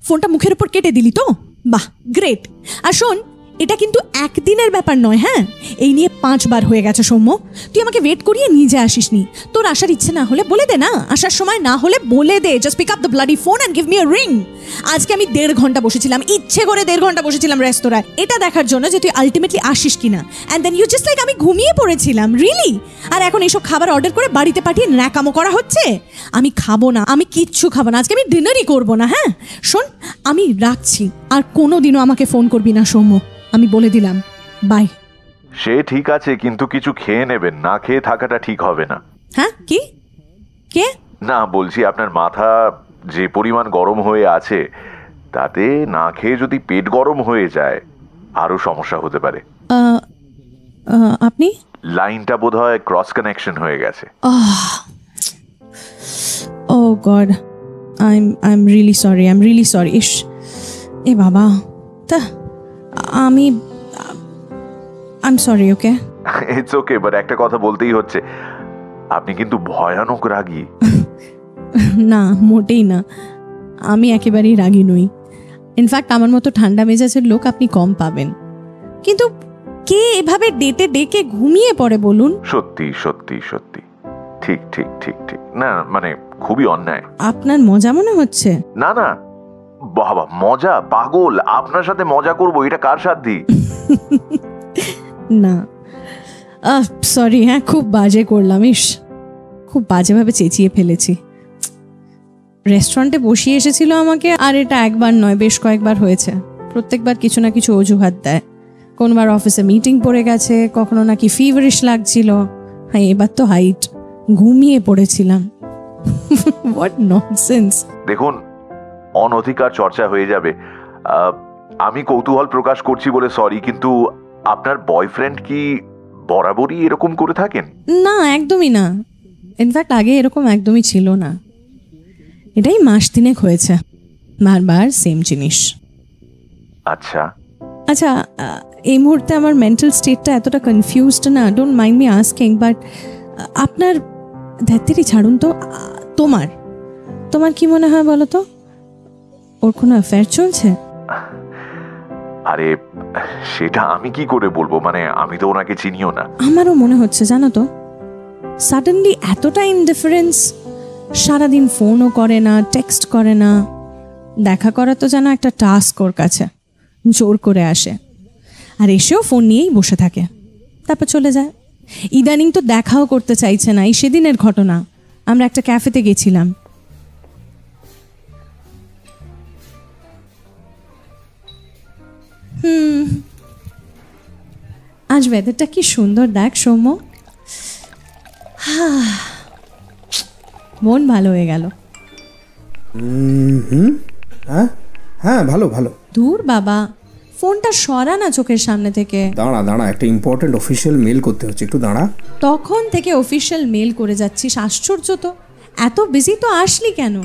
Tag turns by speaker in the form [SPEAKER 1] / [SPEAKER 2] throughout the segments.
[SPEAKER 1] ফোনটা মুখের উপর কেটে দিলি তো? বাহ, গ্রেট। আর শোন, এটা কিন্তু একদিনের ব্যাপার নয়, হ্যাঁ? এই নিয়ে 5 বার হয়ে গেছে সৌম্য। তুই আমাকে ওয়েট করিয়ে নিজে আসিসনি। তোর আসার ইচ্ছে না হলে বলে দে না, আসার সময় না হলে বলে দে। Just pick up the bloody phone and give me a ring. আজকে আমি 1.5 ঘন্টা বসেছিলাম, ইচ্ছে করে 1.5 ঘন্টা বসেছিলাম রেস্তোরাঁয়, এটা দেখার জন্য যে তুই আলটিমেটলি আসিস কিনা। And then you just like আমি ঘুমিয়ে পড়েছিলাম। রিয়েলি? আর এখন এইসব খাবার অর্ডার করে বাড়িতে পাঠিয়ে ন্যাকামো করা হচ্ছে? আমি খাবো না, আমি কিচ্ছু খাবো না, আজকে আমি ডিনারই করবো না। হ্যাঁ শোন, আমি রাখছি, আর কোনোদিনও আমাকে ফোন করবি না সৌম্য, আমি বলে দিলাম। বাই।
[SPEAKER 2] সে ঠিক আছে, কিন্তু কিছু খেয়ে নেবেন, না খেয়ে থাকাটা ঠিক হবে না।
[SPEAKER 1] হ্যাঁ কি? কে?
[SPEAKER 2] না, বলছি আপনার মাথা যে পরিমাণ গরম হয়ে আছে, তাতে না খেয়ে যদি পেট গরম হয়ে যায় আরো সমস্যা হতে পারে।
[SPEAKER 1] আপনি?
[SPEAKER 2] লাইনটা বোধহয় ক্রস কানেকশন হয়ে গেছে।
[SPEAKER 1] Oh god, I am really sorry. ইস, এ বাবা, তা I am sorry. Okay,
[SPEAKER 2] it's okay, but একটা কথা বলতেই হচ্ছে, আপনি কিন্তু ভয়ানক রাগী।
[SPEAKER 1] না, মোটেই না, আমি একেবারেই রাগী নই। ইনফ্যাক্ট আমার মতো ঠান্ডা মেজাজের লোক আপনি কম পাবেন। কিন্তু কে এভাবে ডেটে ডেকে ঘুমিয়ে পড়ে বলুন?
[SPEAKER 2] সত্যি সত্যি সত্যি, ঠিক ঠিক ঠিক ঠিক, না মানে খুবই অন্যায়।
[SPEAKER 1] আপনার মজা মনে হচ্ছে?
[SPEAKER 2] না না বাবা, মজা? পাগল, আপনার সাথে মজা করবো, এটা কার সাধ্যি?
[SPEAKER 1] না, সরি, হ্যাঁ খুব বাজে করলাম। ইস, খুব বাজেভাবে চেঁচিয়ে ফেলেছি। রেস্টুরেন্টে বসিয়ে এসেছিল আমাকে, আর এটা একবার নয় বেশ কয়েকবার হয়েছে। প্রত্যেকবার কিছু না কিছু অজুহাত দেয়। কোনবার অফিসে মিটিং পড়ে গেছে, কখনো নাকি ফিভারিশ লাগছিল। হ্যাঁ, এবার তো হাইট, ঘুমিয়ে পড়েছিলাম। What nonsense.
[SPEAKER 2] দেখুন, অনধিকার চর্চা হয়ে যাবে। আমি কৌতূহল প্রকাশ করছি বলে সরি, কিন্তু আপনার বয়ফ্রেন্ড কি বরাবরই এরকম করে থাকেন?
[SPEAKER 1] না, একদমই না। ইনফ্যাক্ট আগে এরকম একদমই ছিল না। এটাই 1 মাস 3 হয়েছে, বারবার সেম জিনিস।
[SPEAKER 2] আচ্ছা
[SPEAKER 1] আচ্ছা, এই মুহূর্তে আমার মেন্টাল স্টেটটা এতটা কনফিউজড না, don't mind me asking, but আপনার ধ্যাত্তেরি ছাড়ুন তো, তোমার কি মনে হয় বলো তো? ওর কোনো অ্যাফেয়ার চলছে?
[SPEAKER 2] আরে সেটা আমি কি করে বলবো, মানে আমি তো ওনাকে চিনিও না।
[SPEAKER 1] আমারও মনে হচ্ছে, জানো তো, সাডেনলি এতটা ইনডিফারেন্স। সারাদিন ফোনও করে না, টেক্সট করে না, দেখা করা তো যেন একটা টাস্ক ওর কাছে। জোর করে আসে, আর এসেও ফোন নিয়েই বসে থাকে, তারপর চলে যায়। ইদানিং তো দেখাও করতে চাইছে না। এই সেদিনের ঘটনা, আমরা একটা ক্যাফেতে গেছিলাম। আজ ওয়েদারটা কি সুন্দর দেখ সৌম্য, মন ভালো হয়ে গেল।
[SPEAKER 3] হ্যাঁ হ্যাঁ, ভালো ভালো।
[SPEAKER 1] দূর বাবা, ফোনটা সরা না চোখের সামনে থেকে।
[SPEAKER 3] দাঁড়া, একটা ইম্পর্টেন্ট অফিসিয়াল মেল করতে হচ্ছে, একটু দাঁড়া।
[SPEAKER 1] তখন থেকে অফিসিয়াল মেল করে যাচ্ছিস, আশ্চর্য তো। এত বিজি তো আসলি কেন?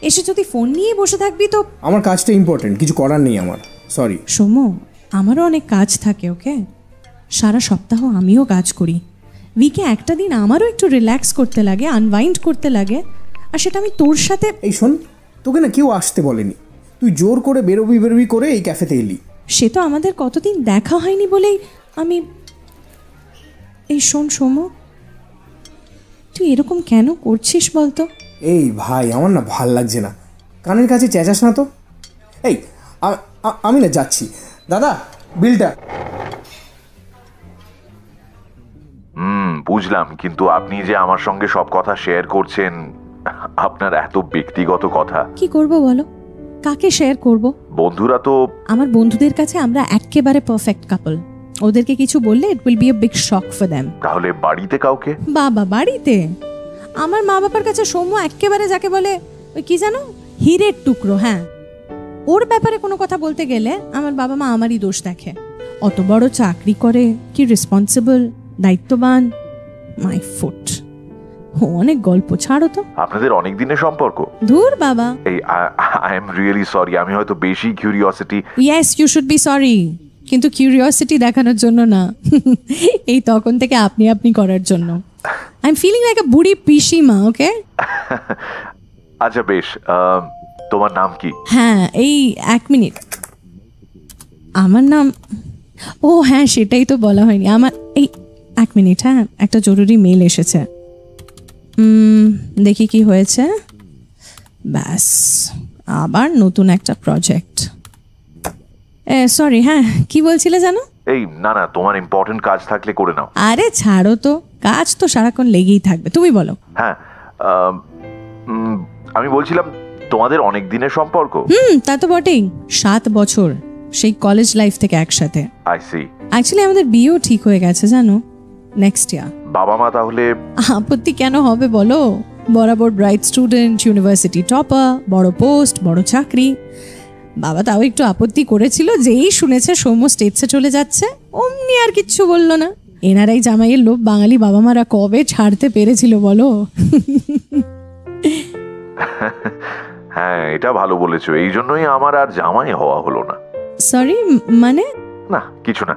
[SPEAKER 1] এসে যদি ফোন নিয়ে বসে থাকবি তো।
[SPEAKER 3] আমার কাজটা ইম্পর্টেন্ট, কিছু করার নেই আমার, সরি।
[SPEAKER 1] সৌম্য, আমারও অনেক কাজ থাকে, ওকে? সারা সপ্তাহ আমিও কাজ করি। উইকে একটা দিন আমারও একটু রিল্যাক্স করতে লাগে, আনওয়াইন্ড করতে লাগে, আর সেটা আমি তোর সাথে।
[SPEAKER 3] এই শোন, তোকে না কেউ আসতে বলেনি, তুই জোর করে বেরোবি করে এই ক্যাফেতে এলি।
[SPEAKER 1] সে তো আমাদের কতদিন দেখা হয়নি বলেই আমি। এই শোন সৌম্য, তুই এরকম কেন করছিস বলতো?
[SPEAKER 3] এই ভাই, আমার না ভাল লাগছে না, কানের কাছে চেঁচাস না তো। এই আমি না যাচ্ছি। দাদা, বিলটা।
[SPEAKER 2] বুঝলাম, কিন্তু আপনি যে আমার সঙ্গে সব কথা শেয়ার করছেন, আপনার এত ব্যক্তিগত কথা।
[SPEAKER 1] কি করব বলো? কাকে শেয়ার করব?
[SPEAKER 2] বন্ধুরা তো।
[SPEAKER 1] আমার বন্ধুদের কাছে আমরা একেবারে পারফেক্ট কাপল। ওদেরকে কিছু বললে it will be a big shock for them.
[SPEAKER 2] তাহলে বাড়িতে কাউকে?
[SPEAKER 1] বাবা, বাড়িতে আমার মা বাবার কাছে সৌম্য একেবারে যাকে বলে ওই কি জানো, হীরের টুকরো। হ্যাঁ, ওর ব্যাপারে কোনো কথা বলতে গেলে আমার বাবা মা আমারই দোষ দেখে। অত বড় চাকরি করে, কি রেসপন্সিবল, দায়িত্ববান। My foot. অনেক গল্প, ছাড়ো তো।
[SPEAKER 2] আপনাদের অনেক দিনের সম্পর্ক?
[SPEAKER 1] দূর বাবা।
[SPEAKER 2] এই আই এম রিয়েলি সরি, আমি হয়তো বেশি curiosity.
[SPEAKER 1] Yes, you should be sorry, কিন্তু কিউরিওসিটি দেখানোর জন্য না। এই তখন থেকে আপনি করার জন্য। I am feeling like a বুড়ি পিসিমা, ওকে?
[SPEAKER 2] আচ্ছা বেশ, তোমার নাম কি?
[SPEAKER 1] হ্যাঁ, এই 1 মিনিট। আমার নাম, ও হ্যাঁ সেটাই তো বলা হয়নি। আমার এই 1 মিনিট, হ্যাঁ একটা জরুরি মেল এসেছে। দেখি কি হয়েছে। ব্যাস, আবার নতুন একটা প্রজেক্ট। সরি, হ্যাঁ কি বলছিলে জানো?
[SPEAKER 2] এই না না, তোমার ইম্পর্টেন্ট কাজ থাকলে করে নাও।
[SPEAKER 1] আরে ছাড়ো তো, কাজ তো সারাক্ষণ লেগেই থাকবে, তুমি বলো।
[SPEAKER 2] হ্যাঁ, আমি বলছিলাম তোমাদের অনেক দিনের সম্পর্ক।
[SPEAKER 1] তা তো বটেই, 7 বছর, সেই কলেজ লাইফ থেকে একসাথে।
[SPEAKER 2] I C.
[SPEAKER 1] অ্যাকচুয়ালি আমাদের বিয়েও ঠিক হয়ে গেছে জানো, নেক্সট ইয়ার।
[SPEAKER 2] বাবা মা তাহলে?
[SPEAKER 1] আপত্তি কেন হবে বলো, বরাবর ব্রাইট স্টুডেন্ট, ইউনিভার্সিটি টপার, বড় পোস্ট, বড় চাকরি। বাবা তাও একটু আপত্তি করেছিল, যেই শুনেছে সৌম্য স্টেটসে চলে যাচ্ছে অমনি আর কিচ্ছু বললো না। এনারাই জামাইয়ের লোভ বাঙালি বাবা মারা কবে ছাড়তে পেরেছিল বলো।
[SPEAKER 2] হ্যাঁ, এটা ভালো বলেছো, এই জন্যই আমার আর জামাই হওয়া হলো না।
[SPEAKER 1] সরি, মানে?
[SPEAKER 2] না কিছু না।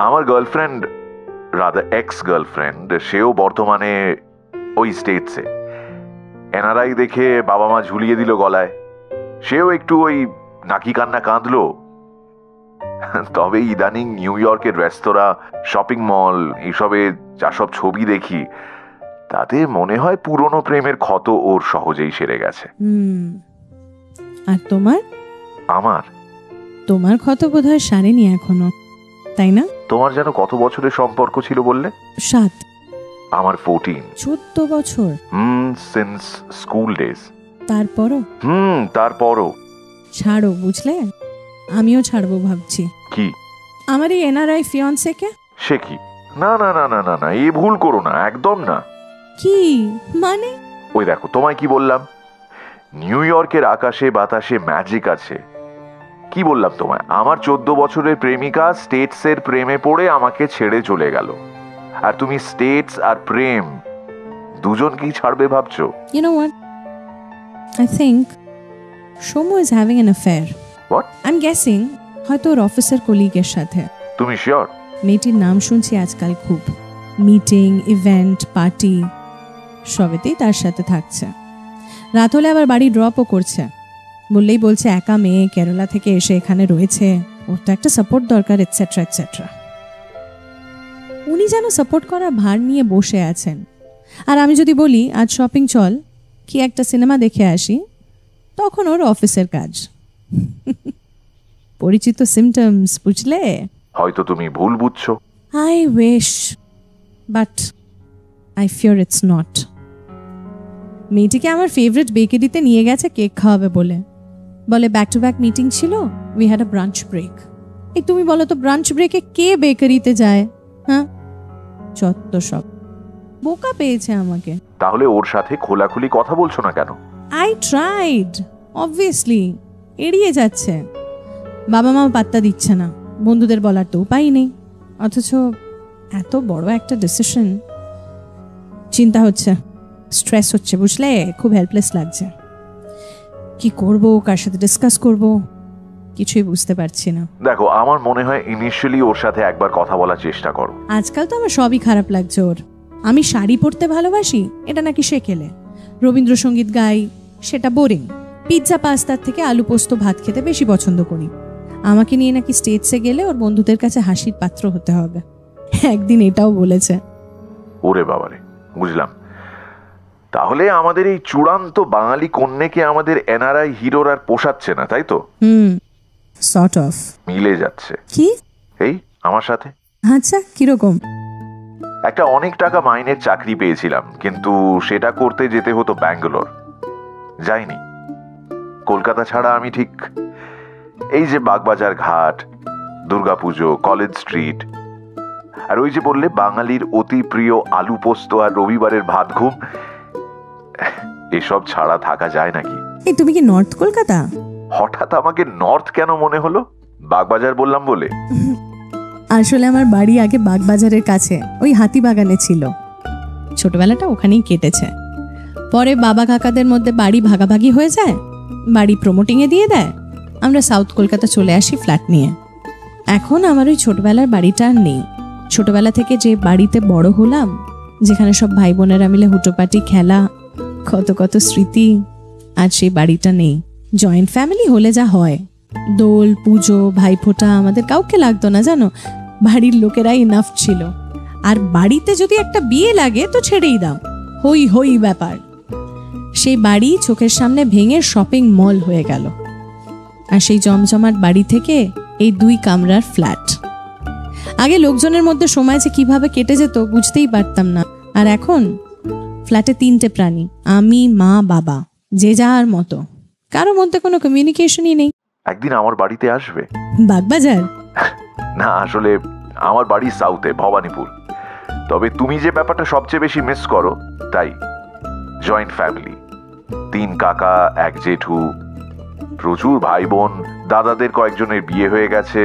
[SPEAKER 2] আমার গার্লফ্রেন্ড, রাদার এক্স গার্লফ্রেন্ড, সেও বর্তমানে ওই স্টেটসে। এনআরআই দেখে বাবা মা ঝুলিয়ে দিল গলায়, সেও একটু ওই নাকি কান্না কাঁদলো। তবে ইদানিং নিউ ইয়র্কের রেস্তোরাঁ, শপিং মল, এইসবে যা সব ছবি দেখি, তাতে মনে হয় পুরনো প্রেমের ক্ষত ওর সহজেই সেরে গেছে।
[SPEAKER 1] আর তোমার? তোমার ক্ষত বোধহয় সারেনি এখনো, তাই না?
[SPEAKER 2] তোমার যেন কত বছরের সম্পর্ক ছিল বললে?
[SPEAKER 1] 7।
[SPEAKER 2] আমার 14।
[SPEAKER 1] 14 বছর?
[SPEAKER 2] Since school days.
[SPEAKER 1] তারপরও? ছাড়ো, বুঝলে, আমিও ছাড়বো ভাবছি।
[SPEAKER 2] কি?
[SPEAKER 1] আমার এই এনআরআই ফিয়ান্সেকে।
[SPEAKER 2] সে কি? না না না না না না, এই ভুল করো না, একদম না।
[SPEAKER 1] কি মানে?
[SPEAKER 2] ওই দেখো, তোমায় কি বললাম, নিউ ইয়র্কের আকাশে বাতাসে ম্যাজিক আছে। কি বললাম তোমায়, আমার 14 বছরের প্রেমিকা স্টেটসের প্রেমে পড়ে আমাকে ছেড়ে চলে গেল, আর তুমি স্টেটস আর প্রেম দুজনকেই ছাড়বে ভাবছো?
[SPEAKER 1] You know what? I think Shomo is having an affair.
[SPEAKER 2] What?
[SPEAKER 1] I'm guessing হয়তো ওর অফিসের কলিগের সাথে।
[SPEAKER 2] তুমি শিওর?
[SPEAKER 1] মেয়েটির নাম শুনছি আজকাল খুব, মিটিং, ইভেন্ট, পার্টি সবেতেই তার সাথে থাকছে। রাত হলে আবার বাড়ি ড্রপও করছে, বললেই বলছে একা মেয়ে, কেরালা থেকে এসে এখানে রয়েছে, ওর তো একটা সাপোর্ট দরকার, এটসেট্রা এটসেট্রা। উনি যেন সাপোর্ট করার ভার নিয়ে বসে আছেন, আর আমি যদি বলি আজ শপিং চল, কি একটা সিনেমা দেখে আসি, তখন ওর অফিসের কাজ। পরিচিত সিমটমস, বুঝলে?
[SPEAKER 2] হয়তো তুমি ভুল বুঝছো।
[SPEAKER 1] I wish, but I fear it's not. মেয়েটিকে আমার ফেভারিট বেকারিতে নিয়ে গেছে কেক খাওয়াবে বলে, বলে ব্যাক টু ব্যাক মিটিং ছিল, we had a brunch break. এই তুমি বলো তো, ব্রাঞ্চ ব্রেকে কে বেকারিতে যায়? হ্যাঁ, যত সব বোকা পেয়েছে আমাকে।
[SPEAKER 2] তাহলে ওর সাথে খোলাখুলি কথা বলছো না কেন?
[SPEAKER 1] I tried, obviously, এড়িয়ে যাচ্ছে। বাবা মা পাত্তা দিচ্ছে না, বন্ধুদের বলার তো উপায় নেই, অথচ এত বড় একটা ডিসিশন। চিন্তা হচ্ছে, স্ট্রেস হচ্ছে, বুঝলে, খুব হেল্পলেস লাগছে। কি করব, কার সাথে ডিসকাস করব, কিছুই বুঝতে পারছি না।
[SPEAKER 2] দেখো, আমার মনে হয় ইনিশিয়ালি ওর সাথে একবার কথা বলার চেষ্টা করো।
[SPEAKER 1] আজকাল তো আমার সবই খারাপ লাগছে ওর। আমি শাড়ি পরতে ভালোবাসি, এটা নাকি শেখেলে। রবীন্দ্রসঙ্গীত গাই, সেটা বোরিং। পিৎজা পাস্তার থেকে আলু পোস্ত ভাত খেতে বেশি পছন্দ করি। আমাকে নিয়ে নাকি স্টেটসে গেলে ওর বন্ধুদের কাছে হাসির পাত্র হতে হবে, একদিন এটাও বলেছে।
[SPEAKER 2] ওরে বাবারে, বুঝলাম। তাহলে আমাদের এই চূড়ান্ত বাঙালি কন্যাকে আমাদের এনআরআই হিরোর আর পোষাচ্ছে না, তাই তো?
[SPEAKER 1] সর্ট অফ
[SPEAKER 2] মিলে যাচ্ছে।
[SPEAKER 1] কি?
[SPEAKER 2] এই আমার সাথে।
[SPEAKER 1] আচ্ছা, কিরকম?
[SPEAKER 2] একটা অনেক টাকা মাইনের চাকরি পেয়েছিলাম, কিন্তু সেটা করতে যেতে হতো ব্যাঙ্গালোর। যাইনি। কলকাতা ছাড়া আমি ঠিক এই যে বাগবাজার ঘাট, দুর্গাপুজো, কলেজ স্ট্রিট, আর ওই যে বললে বাঙালির অতি প্রিয় আলু পোস্ত আর রবিবারের ভাত ঘুম, এসব ছাড়া থাকা যায় নাকি?
[SPEAKER 1] এই তুমি কি নর্থ কলকাতা?
[SPEAKER 2] হঠাৎ আমাকে নর্থ কেন মনে হলো? বাগবাজার বললাম বলে?
[SPEAKER 1] আসলে আমার বাড়ি আগে বাগবাজারের কাছে, ওই হাতিবাগানে ছিল। ছোটবেলাটা ওখানেই কেটেছে। পরে বাবা কাকাদের মধ্যে বাড়ি ভাগাভাগি হয়ে যায়, বাড়ি প্রমোটিংয়ে দিয়ে দেয়, আমরা সাউথ কলকাতা চলে আসি ফ্ল্যাট নিয়ে। এখন আমার ওই ছোটবেলার বাড়িটা আর নেই। ছোটবেলা থেকে যে বাড়িতে বড় হলাম, যেখানে সব ভাই বোনেরা মিলে হুটোপাটি খেলা, কত কত স্মৃতি, আজ সেই বাড়িটা নেই। জয়েন্ট ফ্যামিলি হলে যা হয়, দোল পুজো ভাইফোঁটা আমাদের কাউকে লাগতো না জানো, বাড়ির লোকেরাই ইনাফ ছিল। আর বাড়িতে যদি একটা বিয়ে লাগে তো ছেড়েই দাও, হই হই ব্যাপার। সেই বাড়ি চোখের সামনে ভেঙে শপিং মল হয়ে গেল। আর সেই জমজমাট বাড়ি থেকে এই 2 কামরার ফ্ল্যাট। আগে লোকজনের মধ্যে সময় যে কিভাবে কেটে যেত বুঝতেই পারতাম না, আর এখন ফ্ল্যাটে 3টে প্রাণী, আমি মা বাবা, যে যার মতো, কারো মধ্যে কোনো কমিউনিকেশনই নেই।
[SPEAKER 2] একদিন আমার বাড়িতে আসবে?
[SPEAKER 1] বাগবাজার?
[SPEAKER 2] না, আসলে আমার বাড়ি সাউথে, ভবানীপুর। তবে তুমি যে ব্যাপারটা সবচেয়ে বেশি মিস করো তাই, জয়েন্ট ফ্যামিলি, 3 কাকা 1 জেঠু, প্রচুর ভাই বোন, দাদাদের কয়েকজনের বিয়ে হয়ে গেছে,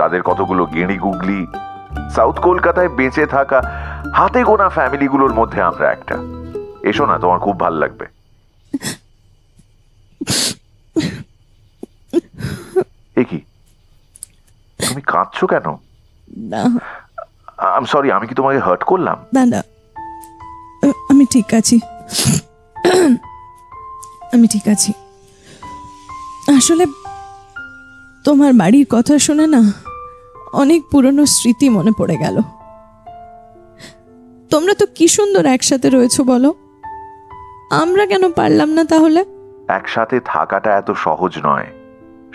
[SPEAKER 2] তাদের কতগুলো গেঁড়ি গুগলি। সাউথ কলকাতায় বেঁচে থাকা হাতে গোনা ফ্যামিলিগুলোর মধ্যে আমরা একটা। এসো না, তোমার খুব ভালো লাগবে। এ কি, তুমি কাঁদছো কেন? আই এম সরি, আমি কি তোমাকে হার্ট করলাম?
[SPEAKER 1] না না, আমি ঠিক আছি, আমি ঠিক আছি। আসলে তোমার বাড়ির কথা শুনে না অনেক পুরনো স্মৃতি মনে পড়ে গেল। তোমরা তো কি সুন্দর একসাথে রয়েছো বলো, আমরা কেন পারলাম না তাহলে?
[SPEAKER 2] একসাথে থাকাটা এত সহজ নয়,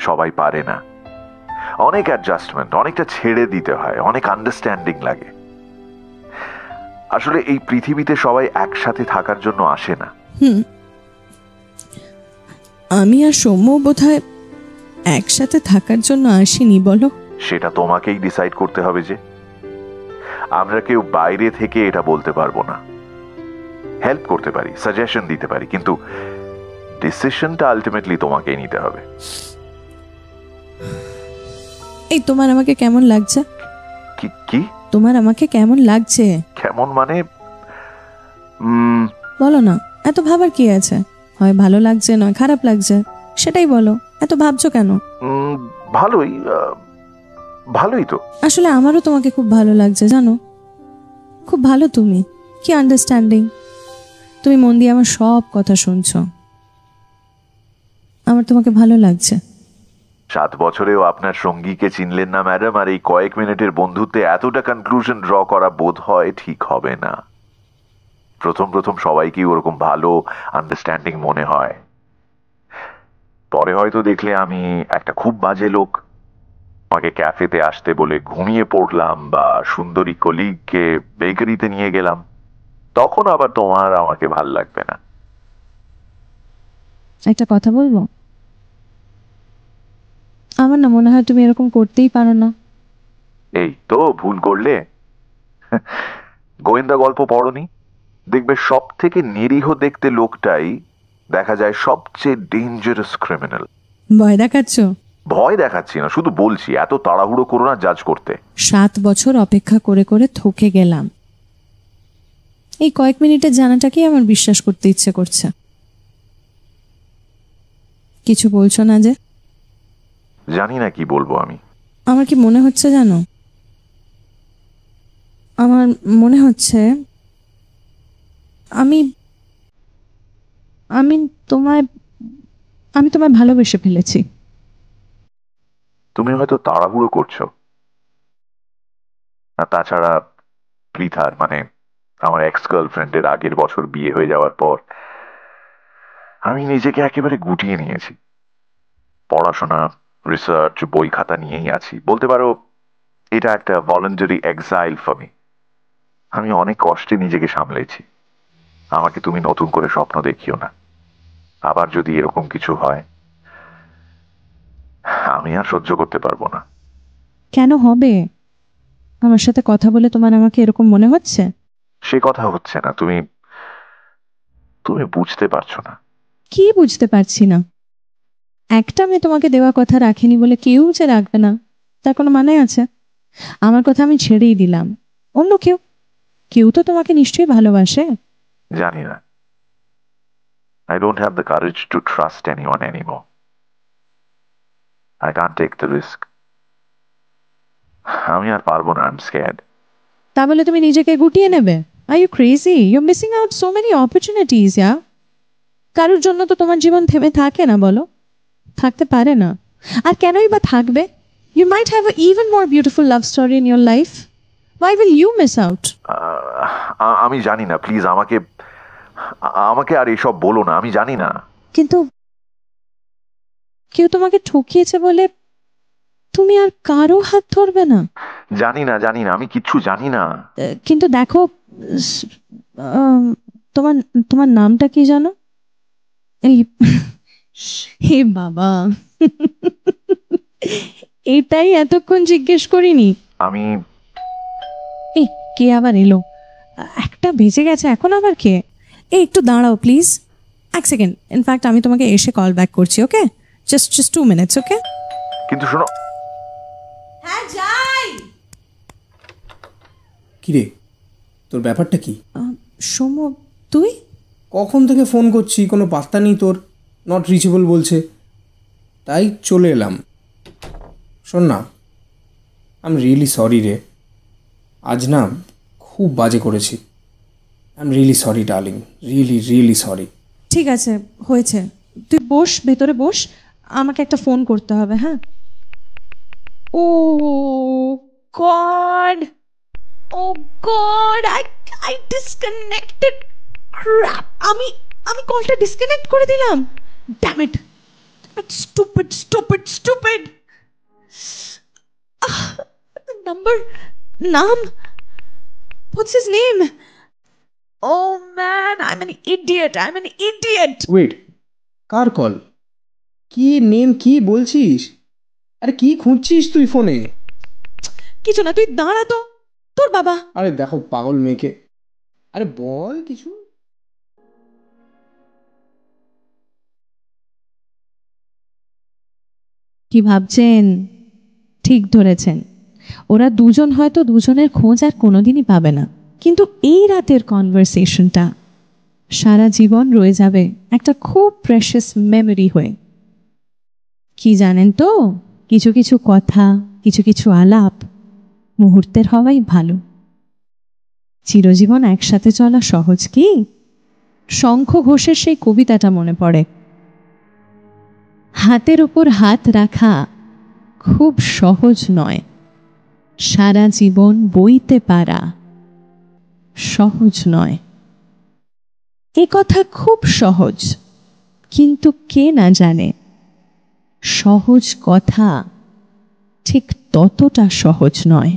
[SPEAKER 2] সবাই পারে না। অনেক অ্যাডজাস্টমেন্ট, অনেকটা ছেড়ে দিতে হয়, অনেক আন্ডারস্ট্যান্ডিং লাগে। আসলে এই পৃথিবীতে সবাই একসাথে থাকার জন্য আসে না।
[SPEAKER 1] আমি আর সৌম্য বোধহয় একসাথে থাকার জন্য আসিনি বলো।
[SPEAKER 2] সেটা তোমাকেই ডিসাইড করতে হবে। যে আমরা কেউ বাইরে থেকে এটা বলতে পারবো না। হেল্প করতে পারি, সাজেশন দিতে পারি, কিন্তু ডিসিশনটা আলটিমেটলি তোমাকেই নিতে হবে।
[SPEAKER 1] এই তোমার আমাকে কেমন লাগছে?
[SPEAKER 2] কি
[SPEAKER 1] তোমার আমাকে কেমন লাগছে?
[SPEAKER 2] কেমন মানে?
[SPEAKER 1] বলো না, এত ভাবার কি আছে? হয় ভালো লাগছে নয় খারাপ লাগছে, সেটাই বলো। এত ভাবছো কেন?
[SPEAKER 2] ভালোই, ভালোই তো।
[SPEAKER 1] আসলে আমারও তোমাকে খুব ভালো লাগছে জানো, খুব ভালো। তুমি কি আন্ডারস্ট্যান্ডিং, তুমি মন দিয়ে আমার সব কথা শুনছো। আমার তোমাকে ভালো লাগছে।
[SPEAKER 2] 7 বছরেও আপনার সঙ্গীকে চিনলেন না ম্যাডাম, আর এই কয়েক মিনিটের বন্ধুত্বে এতটা কনক্লুশন ড্র করা বোধ হয় ঠিক হবে না। প্রথম প্রথম সবাইকেই ওরকম ভালো আন্ডারস্ট্যান্ডিং মনে হয়। পরে হয়তো দেখলে আমি একটা খুব বাজে লোক, আমাকে ক্যাফেতে আসতে বলে ঘুমিয়ে পড়লাম, বা সুন্দরী কলিগকে বেকারিতে নিয়ে গেলাম, তখন আবার তোমার আমাকে ভাল লাগবে না।
[SPEAKER 1] একটা কথা বলবো, আমার না মনে হয় তুমি এরকম করতেই পারো না।
[SPEAKER 2] এই তো ভুল করলে। গোয়েন্দা গল্প পড়নি? দেখবে সব থেকে নিরীহ দেখতে লোকটাই দেখা যায় সবচেয়ে ডেঞ্জারাস ক্রিমিনাল।
[SPEAKER 1] ভয় দেখাচ্ছ?
[SPEAKER 2] ভয় দেখাচ্ছি না, শুধু বলছি এত তাড়াহুড়ো করো না জাজ করতে।
[SPEAKER 1] 7 বছর অপেক্ষা করে করে থকে গেলাম, এই কয়েক মিনিটের জানাটাকেই আমার বিশ্বাস করতে ইচ্ছে করছে। কিছু বলছো না যে?
[SPEAKER 2] জানি না কি বলবো আমি।
[SPEAKER 1] আমার কি মনে হচ্ছে জানো, আমার মনে হচ্ছে আমি আমি তোমায় আমি তোমায় ভালোবেসে ফেলেছি।
[SPEAKER 2] তুমি হয়তো তাড়াহুড়ো করছো। আর তাছাড়া পৃথার, মানে আমার এক্স গার্লফ্রেন্ডের আগের বছর বিয়ে হয়ে যাওয়ার পর আমি নিজেকে একেবারে গুটিয়ে নিয়েছি। পড়াশোনা, রিসার্চ, বই খাতা নিয়েই আছি। বলতে পারো এটা একটা ভলান্টারি এক্সাইল ফর মি। আমি অনেক কষ্টে নিজেকে সামলেছি। আমাকে তুমি নতুন করে স্বপ্ন দেখিও না। আবার যদি এরকম কিছু হয় আমি আর সহ্য করতে পারবো না।
[SPEAKER 1] কেন হবে? আমার সাথে কথা বলে তোমার আমাকে এরকম মনে হচ্ছে?
[SPEAKER 2] সে কথা হচ্ছে না। তুমি তুমি বুঝতে পারছো না।
[SPEAKER 1] কি বুঝতে পারছি না? একটা মেয়ে তোমাকে দেওয়া কথা রাখেনি বলে কেউ যে রাখবে না তার কোনো মানে আছে? আমার কথা আমি ছেড়েই দিলাম, অন্য কেউ কেউ তো তোমাকে নিশ্চয়ই ভালোবাসে।
[SPEAKER 2] জানি না। I don't have the courage to trust anyone anymore. I can't take the risk. আমি আর পারবো না। I'm scared.
[SPEAKER 1] তা বলে তুমি নিজেকে গুটিয়ে নেবে? Are you crazy? You're missing out so many opportunities, yeah? কারোর জন্য তো তোমার জীবন থেমে থাকে না বলো।
[SPEAKER 4] থাকতে পারে না। আর কেনই বা থাকবে? You might have a even more beautiful love story in your life. Why will you miss out?
[SPEAKER 2] আমি জানি না, প্লিজ আমাকে আমাকে আর এসব বলো না, আমি জানি না।
[SPEAKER 4] কিন্তু কেউ তোমাকে ঠকিয়েছে বলে তুমি আর কারো হাত ধরবে না?
[SPEAKER 2] জানি না, আমি কিচ্ছু জানি না।
[SPEAKER 4] কিন্তু দেখো, তোমার তোমার নামটা কি জানো? এই হে বাবা, এটাই এতক্ষণ জিজ্ঞেস করিনি।
[SPEAKER 2] আমি
[SPEAKER 4] এই কে আবার এলো? একটা বেজে গেছে, এখন আবার কে?
[SPEAKER 1] এই একটু দাঁড়াও প্লিজ, এক সেকেন্ড। ইনফ্যাক্ট আমি তোমাকে এসে কল ব্যাক করছি, ওকে? জাস্ট 2 minutes, ওকে?
[SPEAKER 2] কিন্তু শোনো।
[SPEAKER 1] হ্যাঁ যাই।
[SPEAKER 3] কিরে, তোর ব্যাপারটা কি?
[SPEAKER 1] সৌম্য, তুই?
[SPEAKER 3] কখন থেকে ফোন করছি, কোনো পাত্তা নেই তোর, নট রিচেবল বলছে, তাই চলে এলাম। শোন না, আই এম রিয়েলি সরি রে, আজ না খুব বাজে করেছি। I am really sorry darling, really sorry.
[SPEAKER 1] ঠিক আছে, হয়েছে।
[SPEAKER 4] তুই বস, ভেতরে বস, আমাকে একটা ফোন করতে হবে। হ্যাঁ। Oh god, oh god, I disconnected. Crap, আমি কলটা ডিসকানেক্ট করে দিলাম। Damn it, stupid. নাম, what's his name? Oh man, I'm an idiot.
[SPEAKER 3] Wait, কার কল? কি নেম, কি বলছিস? আরে কি খুঁজছিস তুই ফোনে?
[SPEAKER 4] কিছু না, তুই দাঁড়া তো। তোর বাবা।
[SPEAKER 3] আরে দেখো পাগল মেয়েকে, আরে বল কিছু।
[SPEAKER 4] কি ভাবছেন? ঠিক ধরেছেন, ওরা দুজন হয়তো দুজনের খোঁজ আর কোনোদিনই পাবে না, কিন্তু এই রাতের কনভারসেশনটা সারা জীবন রয়ে যাবে একটা খুব প্রেশাস মেমরি হয়ে। কি জানেন তো, কিছু কিছু কথা, কিছু কিছু আলাপ মুহূর্তের হওয়াই ভালো। চিরজীবন একসাথে চলা সহজ কি? শঙ্খ ঘোষের সেই কবিতাটা মনে পড়ে, হাতের উপর হাত রাখা খুব সহজ নয়, সারা জীবন বইতে পারা সহজ নয়। এ কথা খুব সহজ, কিন্তু কে না জানে সহজ কথা ঠিক ততটা সহজ নয়।